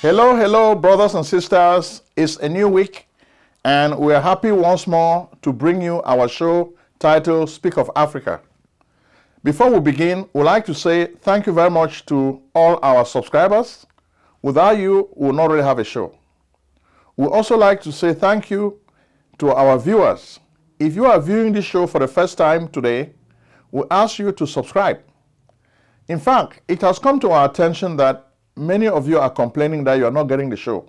Hello, hello, brothers and sisters. It's a new week, and we're happy once more to bring you our show titled Speak of Africa. Before we begin, we'd like to say thank you very much to all our subscribers. Without you, we will not really have a show. We'd also like to say thank you to our viewers. If you are viewing this show for the first time today, we ask you to subscribe. In fact, it has come to our attention that many of you are complaining that you are not getting the show.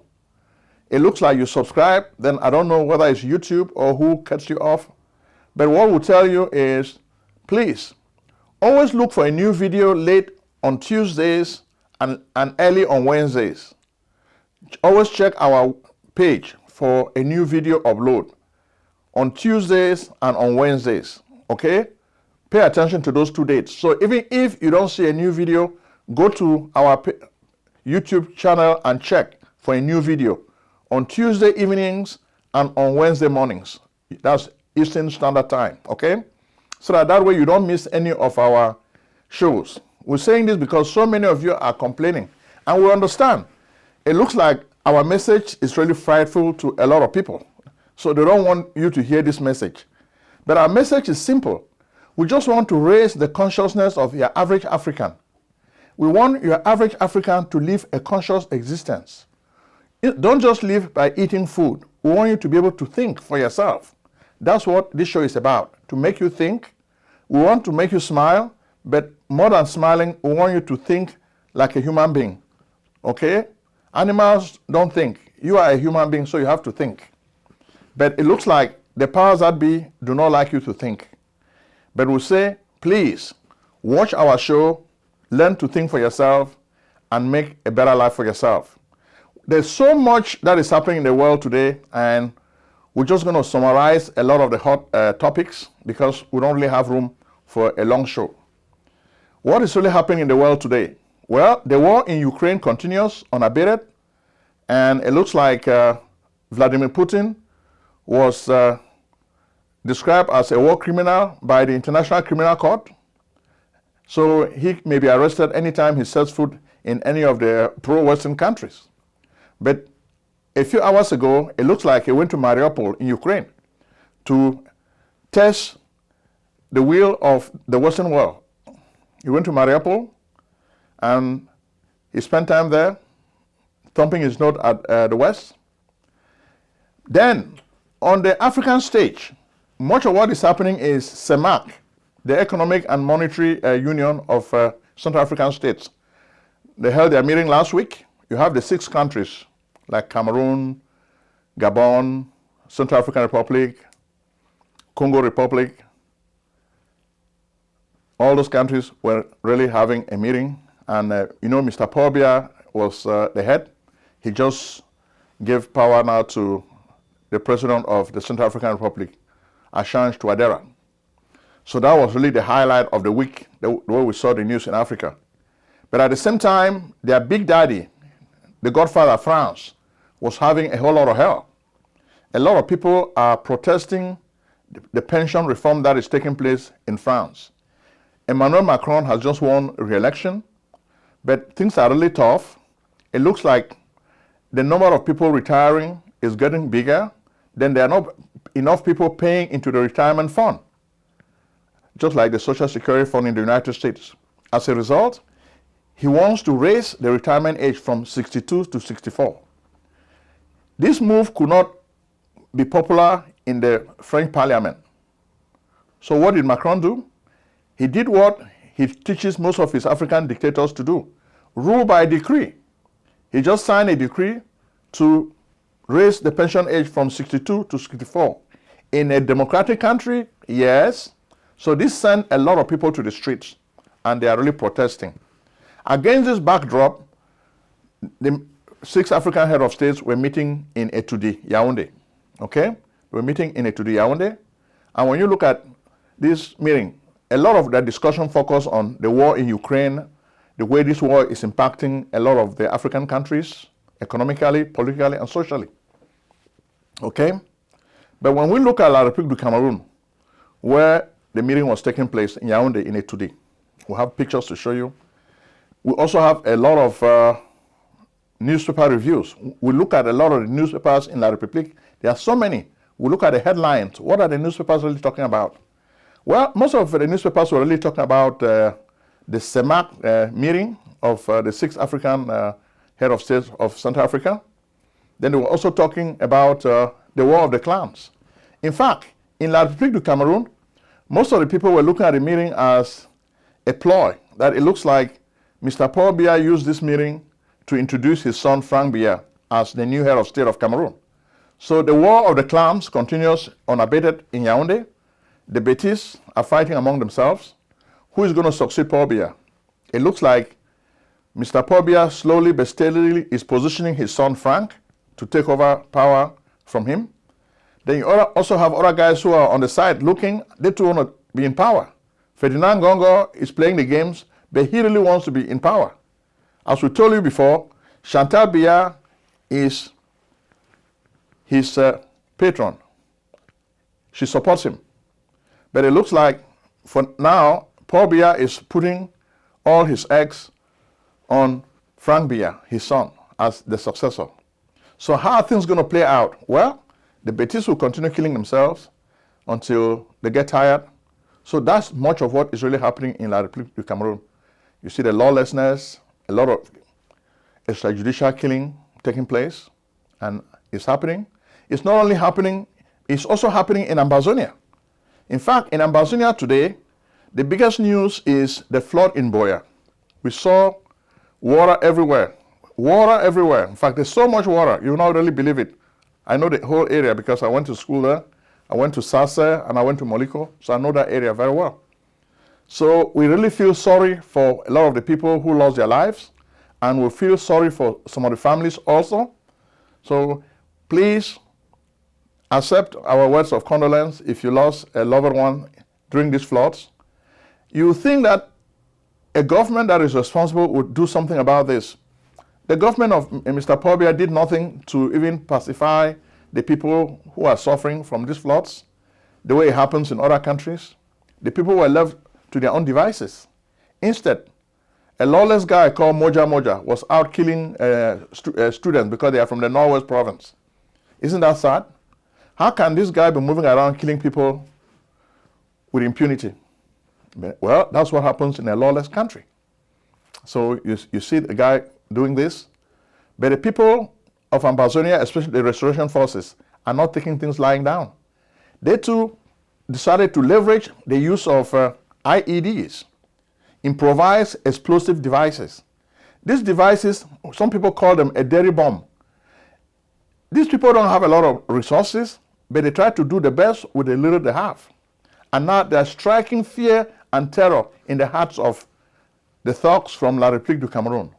It looks like you subscribe, then I don't know whether it's YouTube or who cuts you off. But what we'll tell you is, please, always look for a new video late on Tuesdays and early on Wednesdays. Always check our page for a new video upload on Tuesdays and on Wednesdays, okay? Pay attention to those 2 dates. So even if you don't see a new video, go to our YouTube channel and check for a new video on Tuesday evenings and on Wednesday mornings. That's Eastern Standard Time, okay? So that way you don't miss any of our shows. We're saying this because so many of you are complaining, and we understand. It looks like our message is really frightful to a lot of people, so they don't want you to hear this message. But our message is simple. We just want to raise the consciousness of your average African. We want your average African to live a conscious existence. Don't just live by eating food. We want you to be able to think for yourself. That's what this show is about, to make you think. We want to make you smile, but more than smiling, we want you to think like a human being, okay? Animals don't think. You are a human being, so you have to think. But it looks like the powers that be do not like you to think. But we say, please, watch our show, learn to think for yourself, and make a better life for yourself. There's so much that is happening in the world today, and we're just going to summarize a lot of the hot topics because we don't really have room for a long show. What is really happening in the world today? Well, the war in Ukraine continues unabated, and it looks like Vladimir Putin was described as a war criminal by the International Criminal Court. So he may be arrested anytime he sets foot in any of the pro-Western countries. But a few hours ago, it looks like he went to Mariupol in Ukraine to test the will of the Western world. He went to Mariupol and he spent time there, thumping his nose at the West. Then, on the African stage, much of what is happening is CEMAC, the Economic and Monetary Union of Central African States. They held their meeting last week. You have the 6 countries like Cameroon, Gabon, Central African Republic, Congo Republic. All those countries were really having a meeting. And Mr. Biya was the head. He just gave power now to the president of the Central African Republic, Ashange Touadera. So that was really the highlight of the week, the way we saw the news in Africa. But at the same time, their big daddy, the godfather France, was having a whole lot of hell. A lot of people are protesting the pension reform that is taking place in France. Emmanuel Macron has just won re-election, but things are really tough. It looks like the number of people retiring is getting bigger. Then there are not enough people paying into the retirement fund, just like the Social Security Fund in the United States. As a result, he wants to raise the retirement age from 62 to 64. This move could not be popular in the French Parliament. So what did Macron do? He did what he teaches most of his African dictators to do, rule by decree. He just signed a decree to raise the pension age from 62 to 64. In a democratic country, yes. So this sent a lot of people to the streets, and they are really protesting. Against this backdrop, the 6 African head of states were meeting in Etudi, Yaoundé. Okay? They were meeting in Etudi, Yaoundé. And when you look at this meeting, a lot of the discussion focused on the war in Ukraine, the way this war is impacting a lot of the African countries, economically, politically, and socially. Okay? But when we look at La République du Cameroon, where the meeting was taking place in Yaoundé in Etudi, we have pictures to show you. We also have a lot of newspaper reviews. We look at a lot of the newspapers in La République. There are so many. We look at the headlines. What are the newspapers really talking about? Well, most of the newspapers were really talking about the CEMAC meeting of the 6 African head of states of Central Africa. Then they were also talking about the war of the clans. In fact, in La République du Cameroon, most of the people were looking at the meeting as a ploy, that it looks like Mr. Paul Biya used this meeting to introduce his son Frank Biya as the new head of state of Cameroon. So the war of the clans continues unabated in Yaoundé. The Betis are fighting among themselves. Who is going to succeed Paul Biya? It looks like Mr. Paul Biya slowly but steadily is positioning his son Frank to take over power from him. Then you also have other guys who are on the side looking, they too want to be in power. Ferdinand Gongo is playing the games, but he really wants to be in power. As we told you before, Chantal Biya is his patron. She supports him. But it looks like for now, Paul Biya is putting all his eggs on Frank Biya, his son, as the successor. So how are things going to play out? Well, the Betis will continue killing themselves until they get tired. So that's much of what is really happening in La République du Cameroon. You see the lawlessness, a lot of extrajudicial killing taking place, and it's happening. It's not only happening, it's also happening in Ambazonia. In fact, in Ambazonia today, the biggest news is the flood in Biya. We saw water everywhere. Water everywhere. In fact, there's so much water, you will not really believe it. I know the whole area because I went to school there. I went to Sase and I went to Moliko, so I know that area very well. So we really feel sorry for a lot of the people who lost their lives, and we feel sorry for some of the families also. So please accept our words of condolence if you lost a loved one during these floods. You think that a government that is responsible would do something about this. The government of Mr. Paul Biya did nothing to even pacify the people who are suffering from these floods, the way it happens in other countries. The people were left to their own devices. Instead, a lawless guy called Moja Moja was out killing students because they are from the Northwest province. Isn't that sad? How can this guy be moving around killing people with impunity? Well, that's what happens in a lawless country. So you see the guy doing this, but the people of Ambazonia, especially the restoration forces, are not taking things lying down. They too decided to leverage the use of IEDs, improvised explosive devices. These devices, some people call them a dairy bomb. These people don't have a lot of resources, but they try to do the best with the little they have. And now they're striking fear and terror in the hearts of the thugs from La République du Cameroon.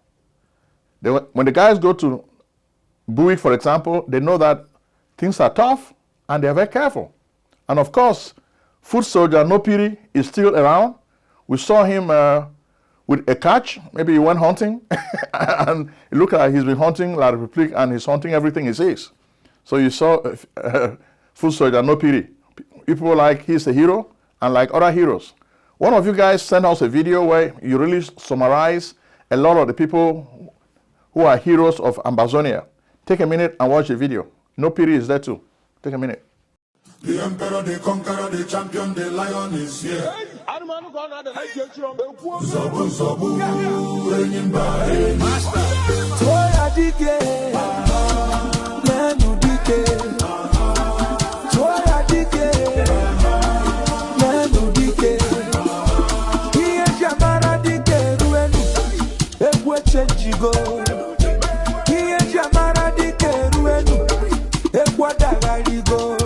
When the guys go to Bui, for example, they know that things are tough and they're very careful. And of course, foot soldier Nopiri is still around. We saw him with a catch. Maybe he went hunting and it looked like he's been hunting La République and he's hunting everything he sees. So you saw foot soldier Nopiri. People like he's a hero and like other heroes. One of you guys sent us a video where you really summarize a lot of the people who are heroes of Ambazonia. Take a minute and watch the video. Nopiri is there too. Take a minute. The emperor, the conqueror, the champion, the lion is here. Zobu, zobu, reigning by master. Toya dike, nenu dike. Toya dike, nenu dike. Iye jamara dike ruenu, ekwe chenjigo. Iye jamara dike ruenu, ekwa dagarigo.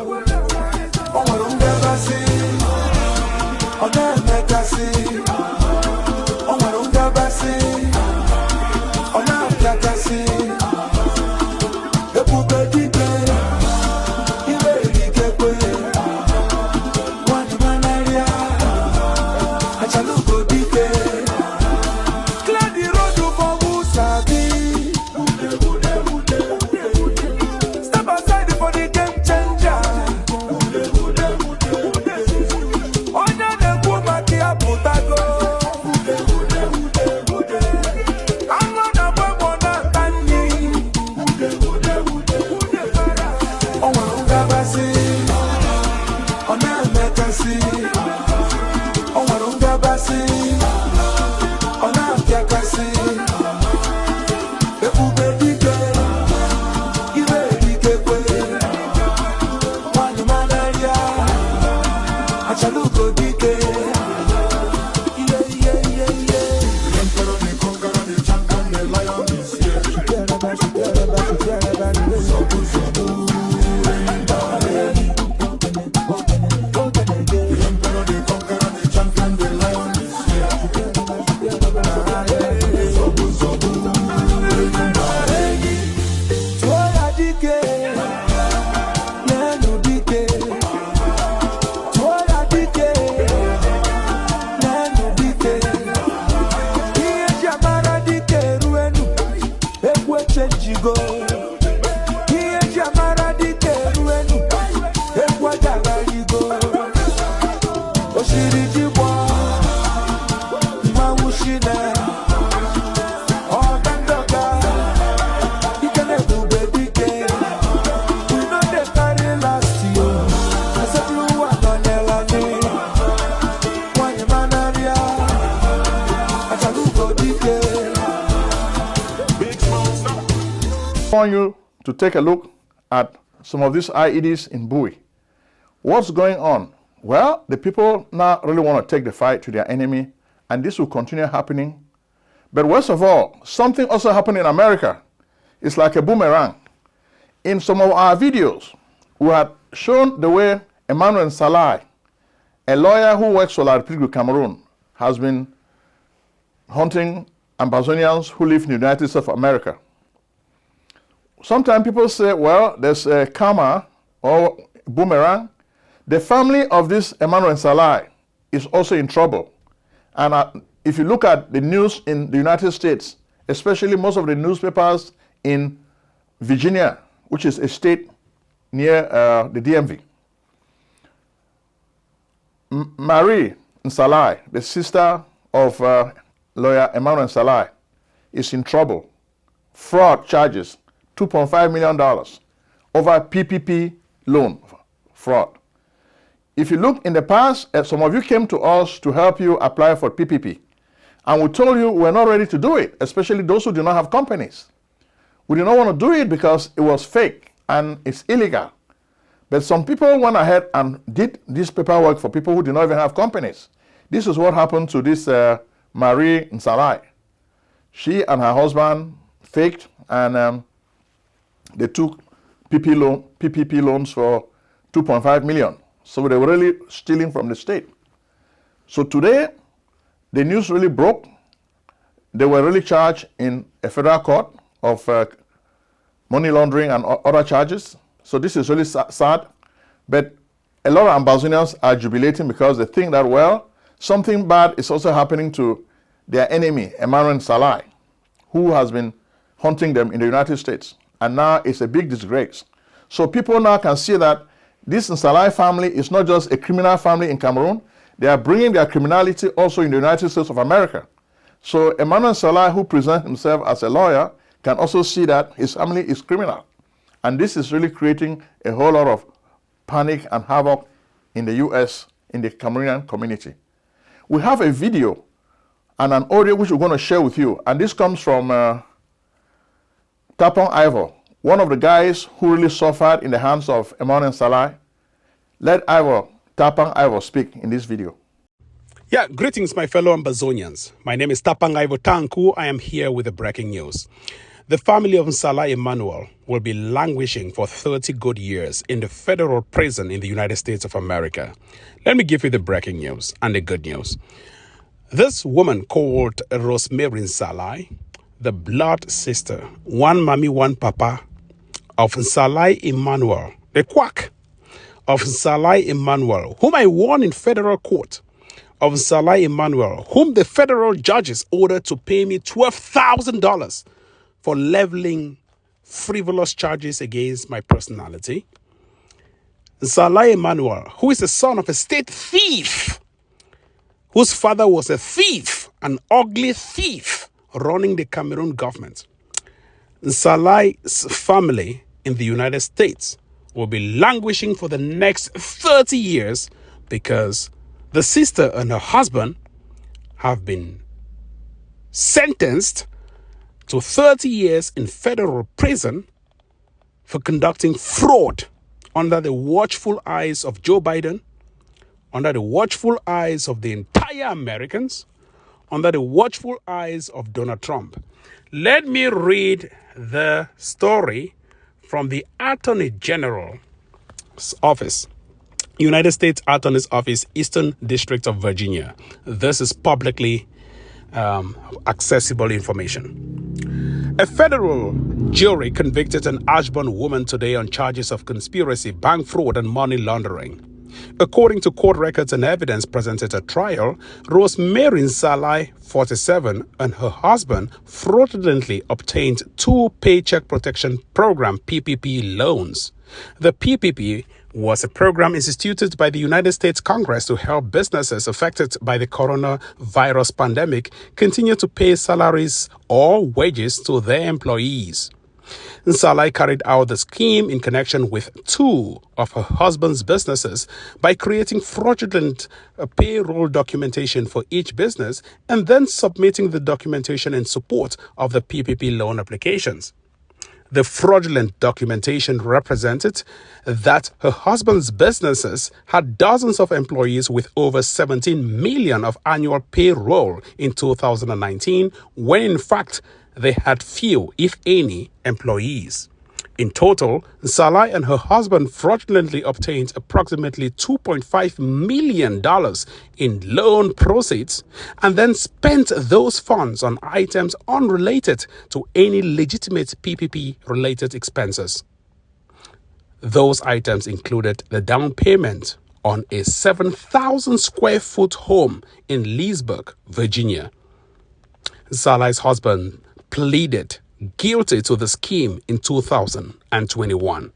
want you to take a look at some of these IEDs in Bui. What's going on? Well, the people now really want to take the fight to their enemy, and this will continue happening. But worst of all, something also happened in America. It's like a boomerang. In some of our videos, we had shown the way Emmanuel Salai, a lawyer who works for La République du Cameroon, has been hunting Ambazonians who live in the United States of America. Sometimes people say, well, there's a karma or boomerang. The family of this Emmanuel Salai is also in trouble. And if you look at the news in the United States, especially most of the newspapers in Virginia, which is a state near the DMV, Marie Nsalai, the sister of lawyer Emmanuel Salai, is in trouble. Fraud charges, $2.5 million over PPP loan fraud. If you look in the past, some of you came to us to help you apply for PPP. And we told you we're not ready to do it, especially those who do not have companies. We did not want to do it because it was fake and it's illegal. But some people went ahead and did this paperwork for people who do not even have companies. This is what happened to this Marie Nsalai. She and her husband faked, and they took PPP loans for 2.5 million. So they were really stealing from the state. So today, the news really broke. They were really charged in a federal court of money laundering and other charges. So this is really sad. But a lot of Ambazonians are jubilating because they think that, well, something bad is also happening to their enemy, Emmanuel Salai, who has been hunting them in the United States. And now it's a big disgrace. So people now can see that this Nsalai family is not just a criminal family in Cameroon. They are bringing their criminality also in the United States of America. So Emmanuel Salai, who presents himself as a lawyer, can also see that his family is criminal. And this is really creating a whole lot of panic and havoc in the U.S., in the Cameroonian community. We have a video and an audio which we're going to share with you. And this comes from Tapon Ivor, one of the guys who really suffered in the hands of Emmanuel Salai. Let Tapang Ivor speak in this video. Yeah, greetings, my fellow Ambazonians. My name is Tapang Ivor Tanku. I am here with the breaking news. The family of Nsalai Emmanuel will be languishing for 30 good years in the federal prison in the United States of America. Let me give you the breaking news and the good news. This woman called Rosemary Nsalai, the blood sister, one mommy, one papa of Nsalai Emmanuel, the quack of Nsalai Emmanuel, whom I won in federal court, of Nsalai Emmanuel, whom the federal judges ordered to pay me $12,000 for leveling frivolous charges against my personality. Nsalai Emmanuel, who is the son of a state thief, whose father was a thief, an ugly thief, running the Cameroon government. Nsalai's family in the United States will be languishing for the next 30 years because the sister and her husband have been sentenced to 30 years in federal prison for conducting fraud under the watchful eyes of Joe Biden, under the watchful eyes of the entire Americans, under the watchful eyes of Donald Trump. Let me read the story from the Attorney General's office, United States Attorney's Office, Eastern District of Virginia. This is publicly accessible information. A federal jury convicted an Ashburn woman today on charges of conspiracy, bank fraud, and money laundering. According to court records and evidence presented at trial, Rosemary Nsalai, 47, and her husband fraudulently obtained 2 Paycheck Protection Program PPP loans. The PPP was a program instituted by the United States Congress to help businesses affected by the coronavirus pandemic continue to pay salaries or wages to their employees. Nsalai carried out the scheme in connection with 2 of her husband's businesses by creating fraudulent payroll documentation for each business and then submitting the documentation in support of the PPP loan applications. The fraudulent documentation represented that her husband's businesses had dozens of employees with over 17 million of annual payroll in 2019, when in fact they had few, if any, employees. In total, Salah and her husband fraudulently obtained approximately $2.5 million in loan proceeds and then spent those funds on items unrelated to any legitimate PPP-related expenses. Those items included the down payment on a 7,000 square foot home in Leesburg, Virginia. Salah's husband pleaded guilty to the scheme in 2021.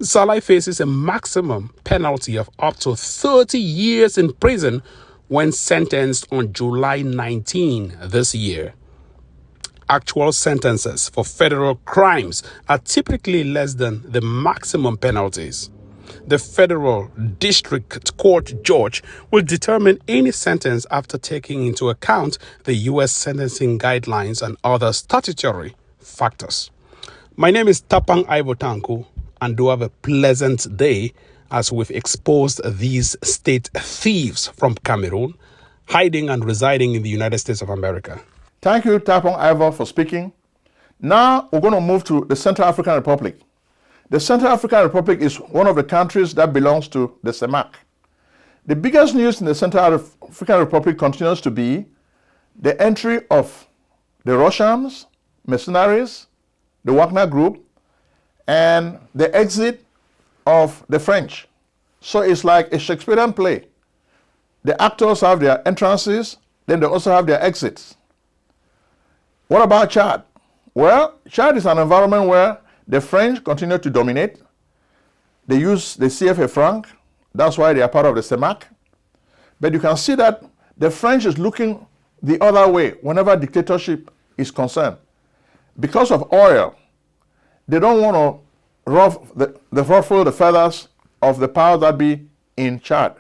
Salah faces a maximum penalty of up to 30 years in prison when sentenced on July 19 this year. Actual sentences for federal crimes are typically less than the maximum penalties. The federal district court judge will determine any sentence after taking into account the U.S. sentencing guidelines and other statutory factors. My name is Tapang Ivotanku, and do have a pleasant day as we've exposed these state thieves from Cameroon, hiding and residing in the United States of America. Thank you, Tapang Ivo, for speaking. Now we're going to move to the Central African Republic. The Central African Republic is one of the countries that belongs to the CEMAC. The biggest news in the Central African Republic continues to be the entry of the Russians, mercenaries, the Wagner Group, and the exit of the French. So it's like a Shakespearean play. The actors have their entrances, then they also have their exits. What about Chad? Well, Chad is an environment where the French continue to dominate. They use the CFA franc. That's why they are part of the CEMAC. But you can see that the French is looking the other way whenever dictatorship is concerned. Because of oil, they don't want to ruffle the feathers of the power that be in Chad.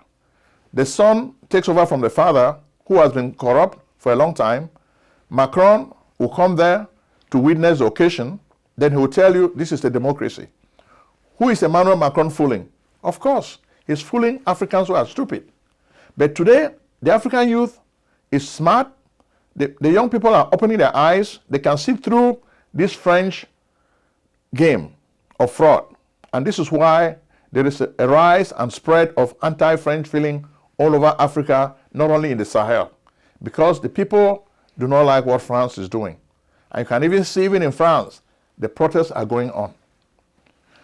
The son takes over from the father, who has been corrupt for a long time. Macron will come there to witness the occasion. Then he will tell you this is a democracy. Who is Emmanuel Macron fooling? Of course, he's fooling Africans who are stupid. But today, the African youth is smart. The young people are opening their eyes. They can see through this French game of fraud. And this is why there is a rise and spread of anti-French feeling all over Africa, not only in the Sahel, because the people do not like what France is doing. And you can even see, even in France, the protests are going on.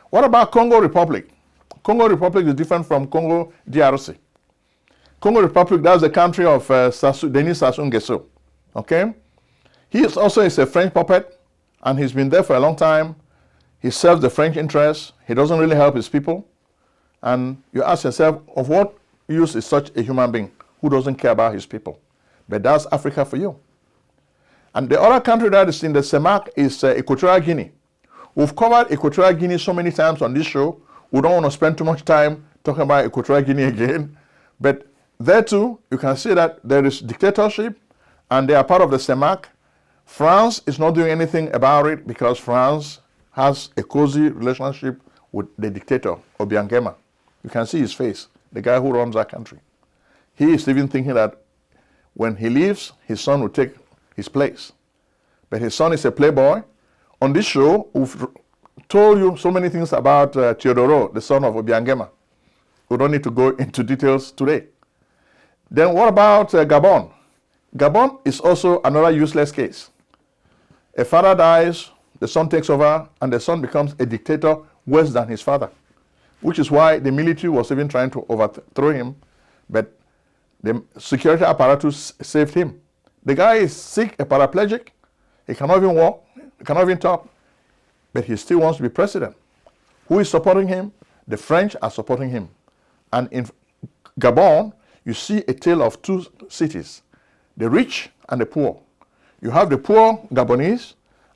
What about Congo Republic? Congo Republic is different from Congo DRC. Congo Republic, that's the country of Denis Sassou Nguesso. Okay? He is also a French puppet, and he's been there for a long time. He serves the French interests. He doesn't really help his people. And you ask yourself, of what use is such a human being who doesn't care about his people? But that's Africa for you. And the other country that is in the CEMAC is Equatorial Guinea. We've covered Equatorial Guinea so many times on this show. We don't want to spend too much time talking about Equatorial Guinea again. But there too, you can see that there is dictatorship, and they are part of the CEMAC. France is not doing anything about it because France has a cozy relationship with the dictator, Obiangema. You can see his face, the guy who runs that country. He is even thinking that when he leaves, his son will take his place. But his son is a playboy. On this show, we've told you so many things about Teodoro, the son of Obiangema. We don't need to go into details today. Then what about Gabon? Gabon is also another useless case. A father dies, the son takes over, and the son becomes a dictator worse than his father, which is why the military was even trying to overthrow him, but the security apparatus saved him. The guy is sick, a paraplegic. He cannot even walk, he cannot even talk, but he still wants to be president. Who is supporting him? The French are supporting him. And in Gabon, you see a tale of two cities, the rich and the poor. You have the poor Gabonese,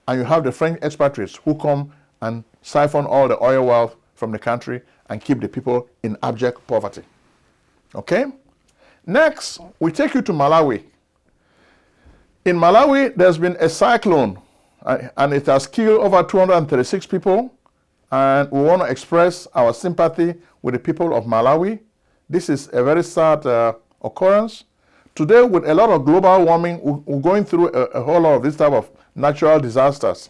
and you have the French expatriates who come and siphon all the oil wealth from the country and keep the people in abject poverty. Okay? Next, we take you to Malawi. In Malawi, there's been a cyclone and it has killed over 236 people. And we want to express our sympathy with the people of Malawi. This is a very sad occurrence. Today, with a lot of global warming, we're going through a whole lot of this type of natural disasters.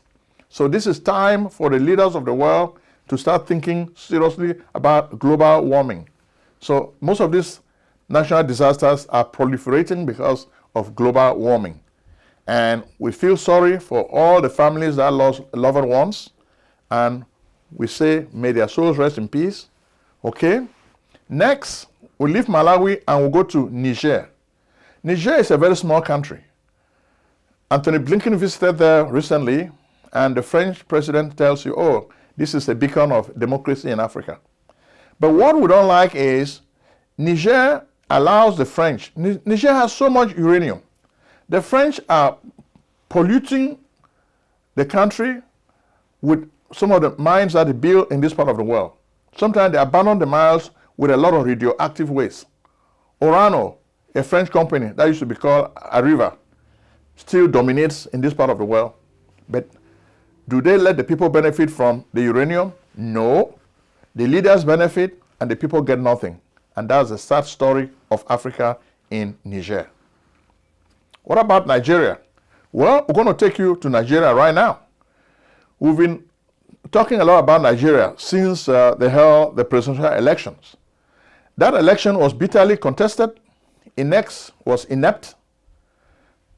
So this is time for the leaders of the world to start thinking seriously about global warming. So most of these natural disasters are proliferating because of global warming. And we feel sorry for all the families that lost loved ones. And we say, may their souls rest in peace. Okay? Next, we leave Malawi and we go to Niger. Niger is a very small country. Anthony Blinken visited there recently, and the French president tells you, oh, this is a beacon of democracy in Africa. But what we don't like is Niger allows the French. Niger has so much uranium. The French are polluting the country with some of the mines that they build in this part of the world. Sometimes they abandon the mines with a lot of radioactive waste. Orano, a French company that used to be called Arriva, still dominates in this part of the world. But do they let the people benefit from the uranium? No. The leaders benefit and the people get nothing. And that's the sad story of Africa in Niger. What about Nigeria? Well, we're going to take you to Nigeria right now. We've been talking a lot about Nigeria since they held the presidential elections. That election was bitterly contested. INEC was inept.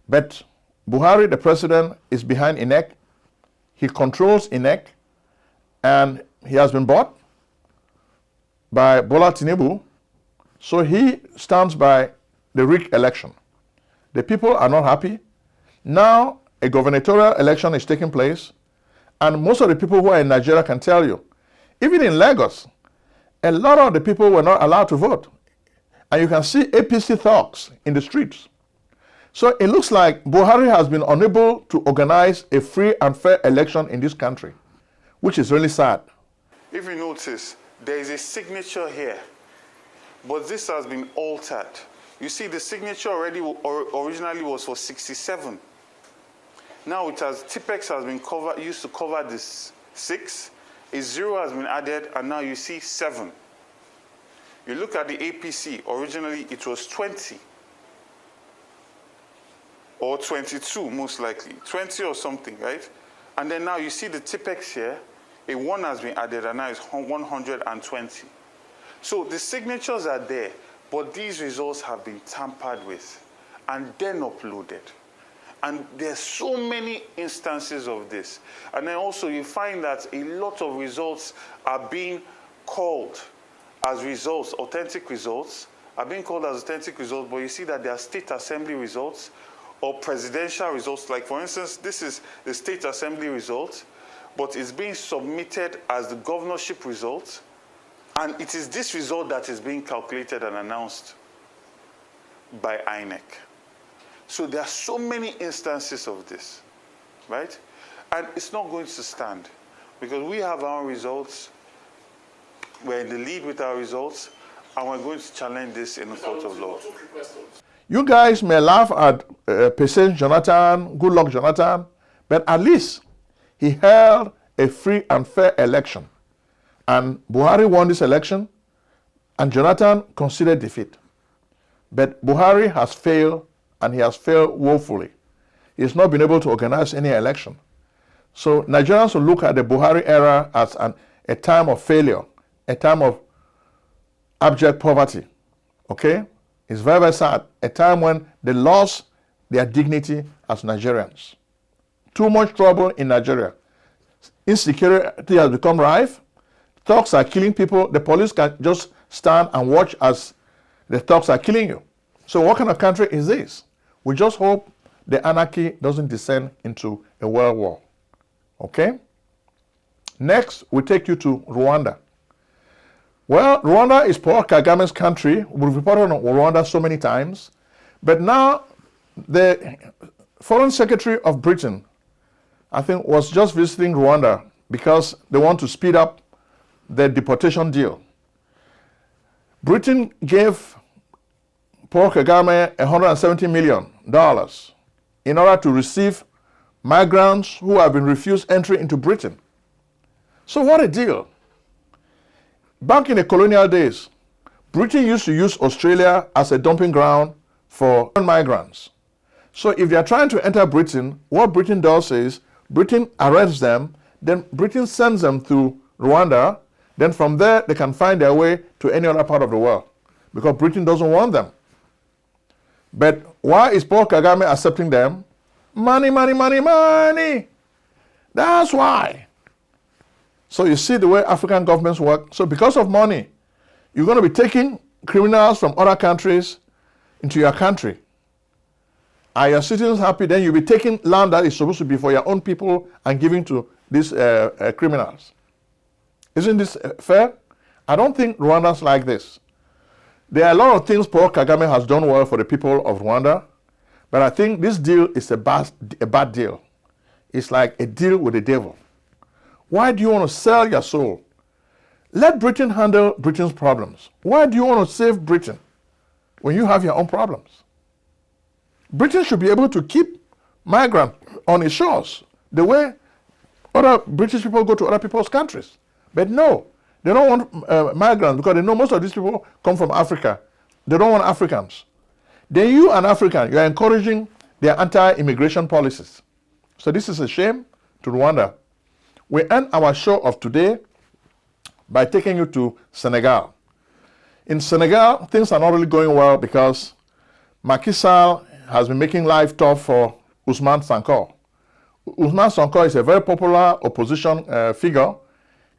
But Buhari, the president, is behind INEC. He controls INEC. And he has been bought by Bola Tinubu. So he stands by the rigged election. The people are not happy. Now a gubernatorial election is taking place. And most of the people who are in Nigeria can tell you, even in Lagos, a lot of the people were not allowed to vote. And you can see APC thugs in the streets. So it looks like Buhari has been unable to organize a free and fair election in this country, which is really sad. If you notice, there is a signature here, but this has been altered. You see, the signature already originally was for 67. Now it has, Tipex has been used to cover this 6. A 0 has been added, and now you see 7. You look at the APC, originally it was 20. Or 22, most likely. 20 or something, right? And then now you see the Tipex here, a 1 has been added, and now it's 120. So the signatures are there, but these results have been tampered with and then uploaded. And there's so many instances of this. And then also you find that a lot of results are being called as results, authentic results, are being called as authentic results, but you see that they are state assembly results or presidential results. Like for instance, this is the state assembly result, but it's being submitted as the governorship result. And it is this result that is being calculated and announced by INEC. So there are so many instances of this, right? And it's not going to stand because we have our results, we're in the lead with our results, and we're going to challenge this in the court of law. You guys may laugh at President Jonathan, good luck Jonathan, but at least he held a free and fair election. And Buhari won this election, and Jonathan conceded defeat. But Buhari has failed, and he has failed woefully. He has not been able to organize any election. So Nigerians will look at the Buhari era as a time of failure, a time of abject poverty. Okay? It's very, very sad. A time when they lost their dignity as Nigerians. Too much trouble in Nigeria. Insecurity has become rife. Thugs are killing people. The police can just stand and watch as the thugs are killing you. So what kind of country is this? We just hope the anarchy doesn't descend into a world war. Okay? Next, we take you to Rwanda. Well, Rwanda is Paul Kagame's country. We've reported on Rwanda so many times. But now, the Foreign Secretary of Britain, I think, was just visiting Rwanda because they want to speed up the deportation deal. Britain gave Paul Kagame $170 million in order to receive migrants who have been refused entry into Britain. So what a deal. Back in the colonial days, Britain used to use Australia as a dumping ground for migrants. So if they are trying to enter Britain, what Britain does is Britain arrests them, then Britain sends them to Rwanda, then from there they can find their way to any other part of the world because Britain doesn't want them. But why is Paul Kagame accepting them? Money, money, money, money. That's why. So you see the way African governments work. So because of money, you're going to be taking criminals from other countries into your country. Are your citizens happy? Then you'll be taking land that is supposed to be for your own people and giving to these criminals. Isn't this fair? I don't think Rwandans like this. There are a lot of things Paul Kagame has done well for the people of Rwanda, but I think this deal is a bad deal. It's like a deal with the devil. Why do you want to sell your soul? Let Britain handle Britain's problems. Why do you want to save Britain when you have your own problems? Britain should be able to keep migrants on its shores the way other British people go to other people's countries. But no, they don't want migrants because they know most of these people come from Africa. They don't want Africans. Then you, an African, you are encouraging their anti-immigration policies. So this is a shame to Rwanda. We end our show of today by taking you to Senegal. In Senegal, things are not really going well because Macky Sall has been making life tough for Ousmane Sonko. Ousmane Sonko is a very popular opposition figure,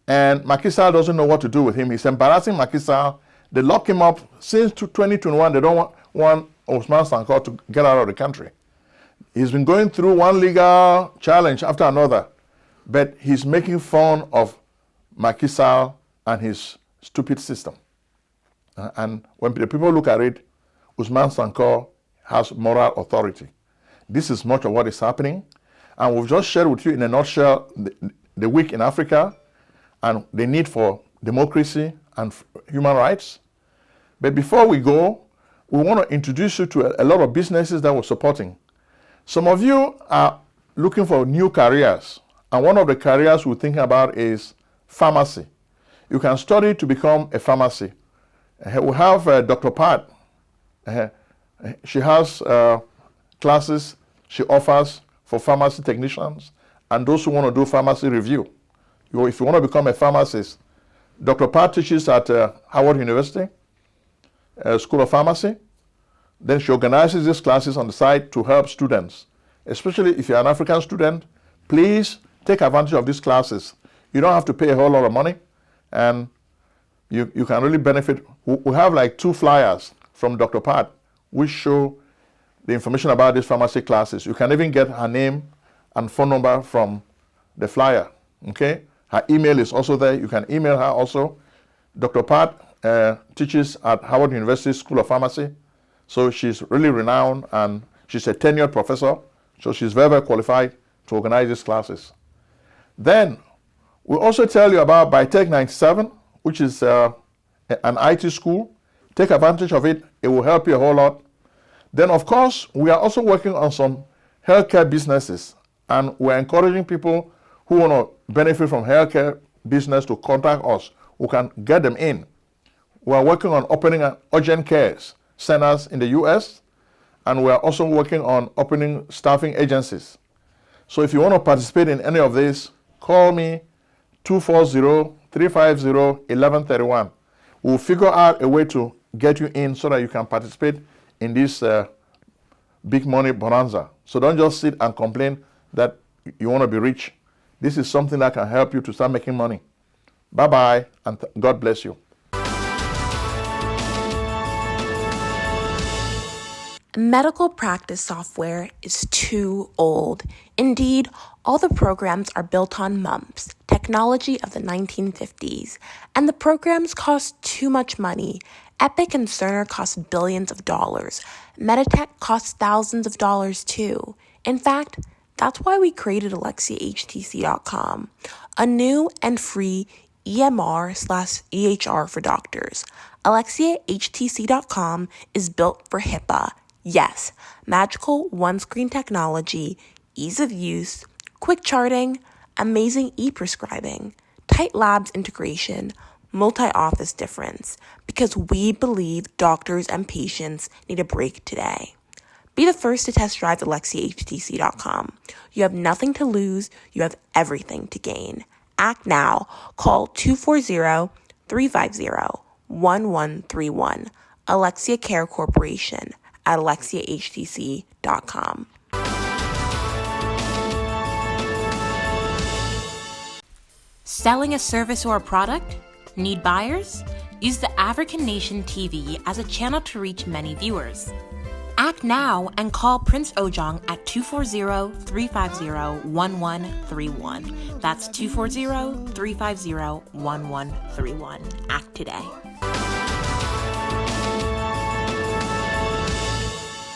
and Macky Sall doesn't know what to do with him. He's embarrassing Macky Sall. They lock him up since 2021. They don't want Ousmane Sonko to get out of the country. He's been going through one legal challenge after another, but he's making fun of Macky Sall and his stupid system. And when the people look at it, Ousmane Sonko has moral authority. This is much of what is happening. And we've just shared with you in a nutshell the week in Africa and the need for democracy and human rights. But before we go, we want to introduce you to a lot of businesses that we're supporting. Some of you are looking for new careers. And one of the careers we're thinking about is pharmacy. You can study to become a pharmacy. We have Dr. Pat. She has classes she offers for pharmacy technicians and those who want to do pharmacy review. If you want to become a pharmacist, Dr. Pat teaches at Howard University, School of Pharmacy. Then she organizes these classes on the side to help students. Especially if you're an African student, please take advantage of these classes. You don't have to pay a whole lot of money, and you can really benefit. We have like 2 flyers from Dr. Pat which show the information about these pharmacy classes. You can even get her name and phone number from the flyer, okay? Her email is also there. You can email her also. Dr. Pat teaches at Howard University School of Pharmacy, so she's really renowned and she's a tenured professor, so she's very, very qualified to organize these classes. Then we also tell you about Bitech 97, which is an IT school. Take advantage of it. It will help you a whole lot. Then, of course, we are also working on some healthcare businesses, and we're encouraging people who want to benefit from healthcare business to contact us. We can get them in. We are working on opening an urgent care centers in the U.S., and we are also working on opening staffing agencies. So if you want to participate in any of this, call me 240-350-1131. We'll figure out a way to get you in so that you can participate in this big money bonanza. So don't just sit and complain that you want to be rich. This is something that can help you to start making money. Bye-bye, and God bless you. Medical practice software is too old. Indeed, all the programs are built on MUMPS, technology of the 1950s, and the programs cost too much money. Epic and Cerner cost billions of dollars. Meditech costs thousands of dollars too. In fact, that's why we created AlexiaHTC.com, a new and free EMR/EHR for doctors. AlexiaHTC.com is built for HIPAA. Yes, magical one-screen technology, ease of use, quick charting, amazing e-prescribing, tight labs integration, multi-office difference, because we believe doctors and patients need a break today. Be the first to test drive AlexiaHTC.com. You have nothing to lose, you have everything to gain. Act now. Call 240-350-1131. Alexia Care Corporation at AlexiaHTC.com. Selling a service or a product? Need buyers? Use the African Nation TV as a channel to reach many viewers. Act now and call Prince Ojong at 240-350-1131. That's 240-350-1131. Act today.